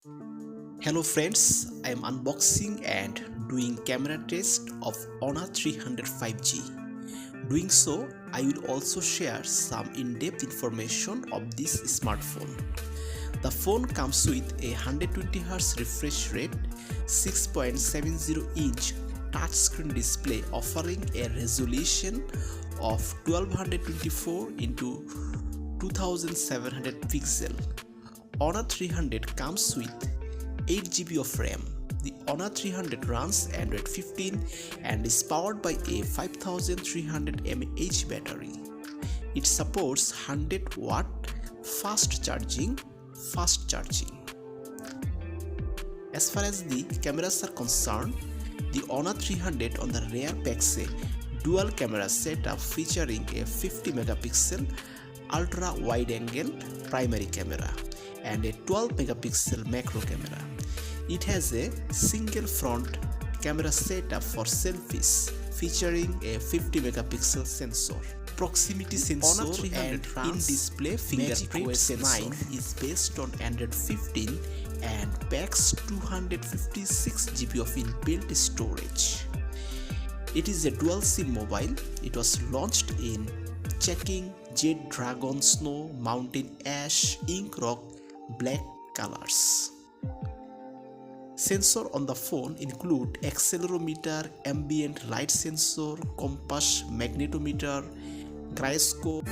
Hello friends, I am unboxing and doing camera test of Honor 300 5G. Doing so, I will also share some in-depth information of this smartphone. The phone comes with a 120Hz refresh rate, 6.70-inch touchscreen display offering a resolution of 1224 into 2700 pixel. Honor 300 comes with 8 GB of RAM. The Honor 300 runs Android 15 and is powered by a 5300 mAh battery. It supports 100 watt fast charging. As far as the cameras are concerned, the Honor 300 on the rear packs a dual camera setup featuring a 50 megapixel ultra wide angle primary camera and a 12 megapixel macro camera. It has a single front camera setup for selfies featuring a 50 megapixel sensor. Proximity sensor Honor 300 and in-display fingerprint sensor is based on Android 15 and packs 256 GB of inbuilt storage. It is a dual SIM mobile. It was launched in checking Jet Dragon Snow, Mountain Ash, Ink Rock, Black colors. Sensor on the phone include accelerometer, ambient light sensor, compass, magnetometer, gyroscope.